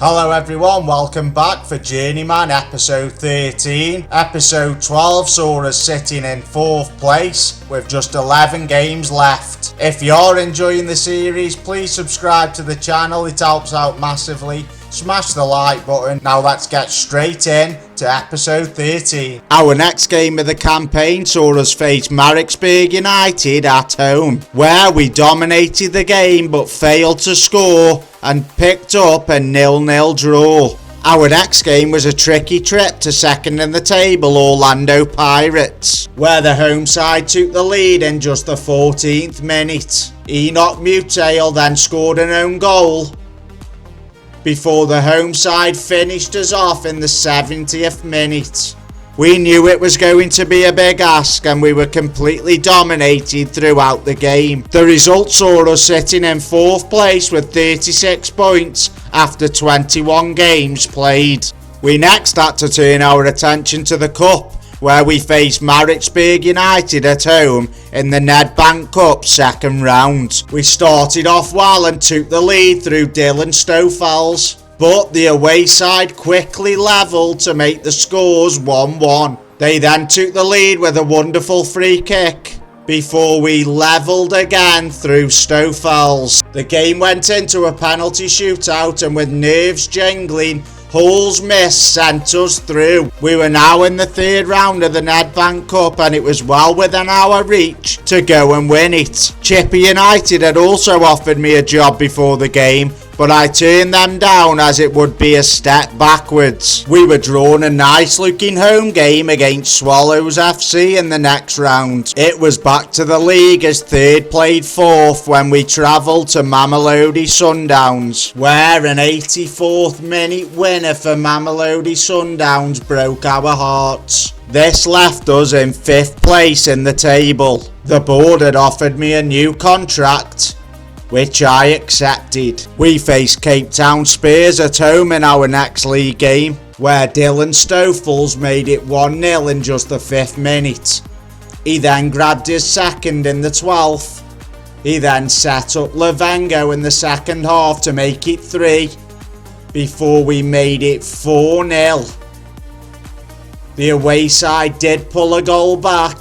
Hello everyone, welcome back for Journeyman episode 13. Episode 12 saw us sitting in 4th place with just 11 games left. If you're enjoying the series, please subscribe to the channel, it helps out massively. Smash the like button. Now let's get straight in to episode 13. Our next game of the campaign saw us face Maritzburg United at home, where we dominated the game but failed to score and picked up a 0-0 draw. Our next game was a tricky trip to second in the table Orlando Pirates, where the home side took the lead in just the 14th minute. Enoch Mutail then scored an own goal before the home side finished us off in the 70th minute. We knew it was going to be a big ask and we were completely dominated throughout the game. The result saw us sitting in 4th place with 36 points after 21 games played. We next had to turn our attention to the Cup, where we faced Maritzburg United at home in the Nedbank Cup second round. We started off well and took the lead through Dylan Stoffels, but the away side quickly levelled to make the scores 1-1. They then took the lead with a wonderful free kick before we levelled again through Stoffels. The game went into a penalty shootout and with nerves jangling, Hull's miss sent us through. We were now in the 3rd round of the Nedbank Cup and it was well within our reach to go and win it. Chipper United had also offered me a job before the game, but I turned them down as it would be a step backwards. We were drawn a nice looking home game against Swallows FC in the next round. It was back to the league as 3rd played 4th when we travelled to Mamelodi Sundowns, where an 84th minute winner for Mamelodi Sundowns broke our hearts. This left us in 5th place in the table. The board had offered me a new contract, which I accepted. We faced Cape Town Spurs at home in our next league game, where Dylan Stoffels made it 1-0 in just the 5th minute. He then grabbed his second in the 12th. He then set up Levengo in the second half to make it 3, before we made it 4-0. The away side did pull a goal back,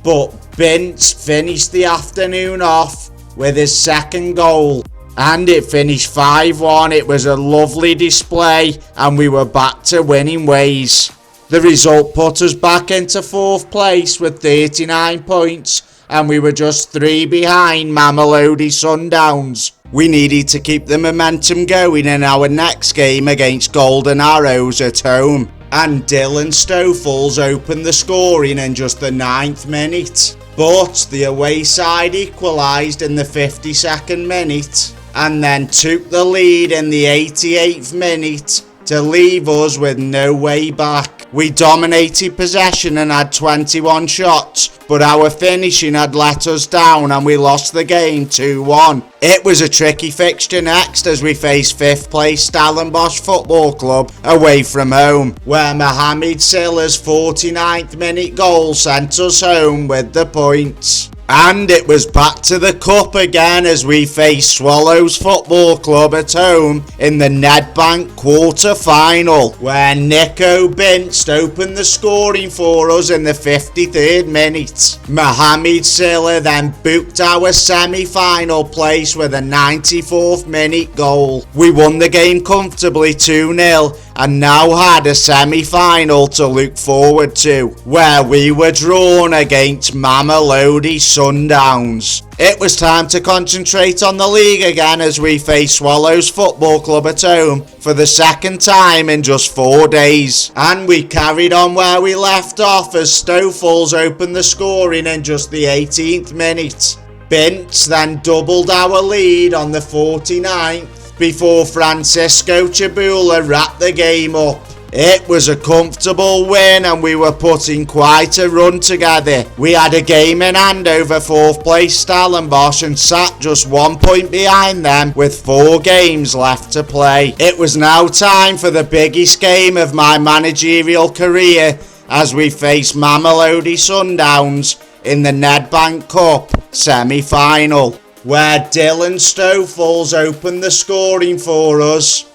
but Bintz finished the afternoon off with his second goal, and it finished 5-1. It was a lovely display and we were back to winning ways. The result put us back into 4th place with 39 points and we were just 3 behind Mamelodi Sundowns. We needed to keep the momentum going in our next game against Golden Arrows at home, and Dylan Stoffels opened the scoring in just the 9th minute. But the away side equalised in the 52nd minute and then took the lead in the 88th minute to leave us with no way back. We dominated possession and had 21 shots, but our finishing had let us down and we lost the game 2-1. It was a tricky fixture next as we faced 5th place Stellenbosch Football Club away from home, where Mohamed Silla's 49th minute goal sent us home with the points. And it was back to the Cup again as we faced Swallows Football Club at home in the Nedbank quarter-final, where Nico Bintz opened the scoring for us in the 53rd minute. Mohamed Silla then booked our semi-final place with a 94th minute goal. We won the game comfortably 2-0 and now had a semi-final to look forward to, where we were drawn against Mamelodi Sundowns. It was time to concentrate on the league again as we faced Swallows Football Club at home for the 2nd time in just 4 days. And we carried on where we left off as Stoffels opened the scoring in just the 18th minute. Bintz then doubled our lead on the 49th before Francisco Chabula wrapped the game up. It was a comfortable win and we were putting quite a run together. We had a game in hand over 4th place Stellenbosch and sat just 1 point behind them with 4 games left to play. It was now time for the biggest game of my managerial career as we faced Mamelodi Sundowns in the Nedbank Cup semi-final, where Dylan Stoffels opened the scoring for us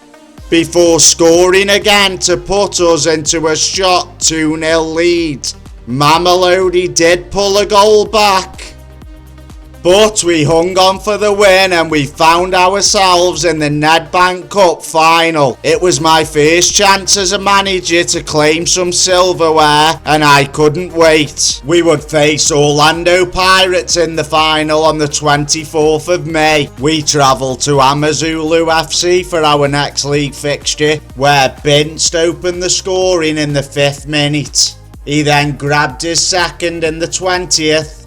before scoring again to put us into a shot 2-0 lead. Mamelodi did pull a goal back, but we hung on for the win and we found ourselves in the Nedbank Cup final. It was my first chance as a manager to claim some silverware and I couldn't wait. We would face Orlando Pirates in the final on the 24th of May. We travelled to Amazulu FC for our next league fixture, where Binst opened the scoring in the 5th minute. He then grabbed his second in the 20th.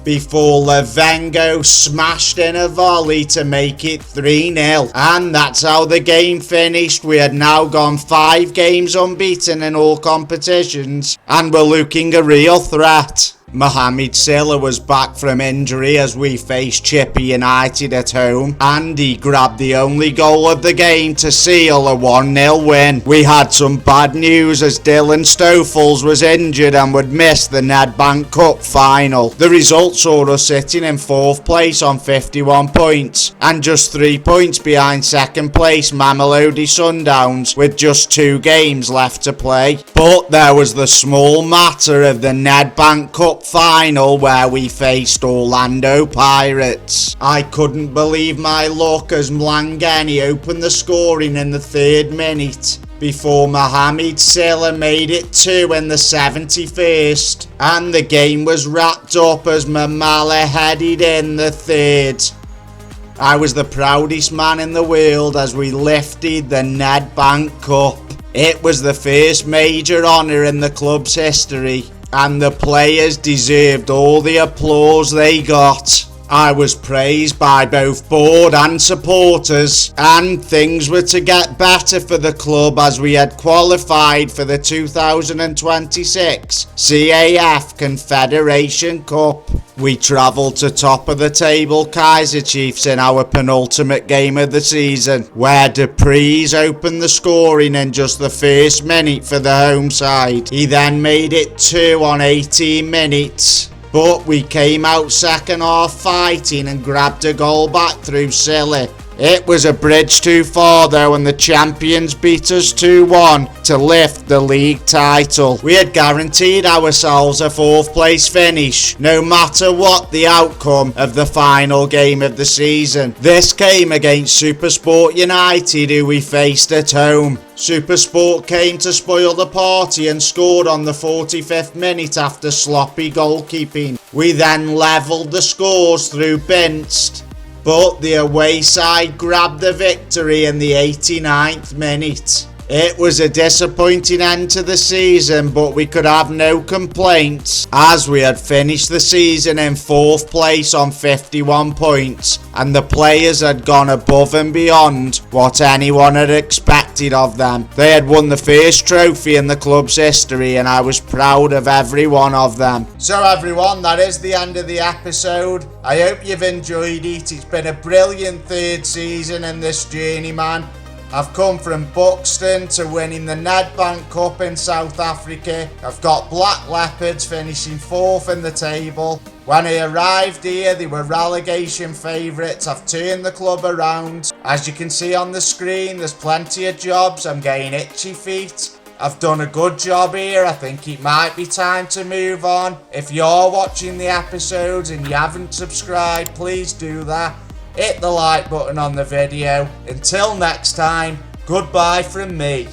Before Levengo smashed in a volley to make it 3-0. And that's how the game finished. We had now gone 5 games unbeaten in all competitions and were looking a real threat. Mohamed Salah was back from injury as we faced Chipper United at home, and he grabbed the only goal of the game to seal a 1-0 win. We had some bad news as Dylan Stoffels was injured and would miss the Nedbank Cup final. The result saw us sitting in 4th place on 51 points and just 3 points behind second place Mamelodi Sundowns with just 2 games left to play. But there was the small matter of the Nedbank Cup final where we faced Orlando Pirates. I couldn't believe my luck as Mlangeni opened the scoring in the 3rd minute before Mohamed Salah made it 2 in the 71st, and the game was wrapped up as Mamala headed in the 3rd. I was the proudest man in the world as we lifted the Nedbank Cup. It was the first major honour in the club's history, and the players deserved all the applause they got. I was praised by both board and supporters, and things were to get better for the club as we had qualified for the 2026 CAF Confederation Cup. We travelled to top of the table Kaiser Chiefs in our penultimate game of the season, where Dupreez opened the scoring in just the 1st minute for the home side. He then made it 2 on 18 minutes. But we came out second half fighting and grabbed a goal back through Silly. It was a bridge too far though, and the champions beat us 2-1 to lift the league title. We had guaranteed ourselves a 4th place finish, no matter what the outcome of the final game of the season. This came against Supersport United, who we faced at home. Supersport came to spoil the party and scored on the 45th minute after sloppy goalkeeping. We then levelled the scores through Binst, but the away side grabbed the victory in the 89th minute. It was a disappointing end to the season, but we could have no complaints as we had finished the season in 4th place on 51 points, and the players had gone above and beyond what anyone had expected of them. They had won the first trophy in the club's history, and I was proud of every one of them. So everyone, that is the end of the episode. I hope you've enjoyed it. It's been a brilliant 3rd season in this Journeyman. I've come from Buxton to winning the Nedbank Cup in South Africa. I've got Black Leopards finishing 4th in the table. When I arrived here, they were relegation favourites. I've turned the club around. As you can see on the screen, there's plenty of jobs. I'm getting itchy feet. I've done a good job here. I think it might be time to move on. If you're watching the episodes and you haven't subscribed, please do that. Hit the like button on the video. Until next time, goodbye from me.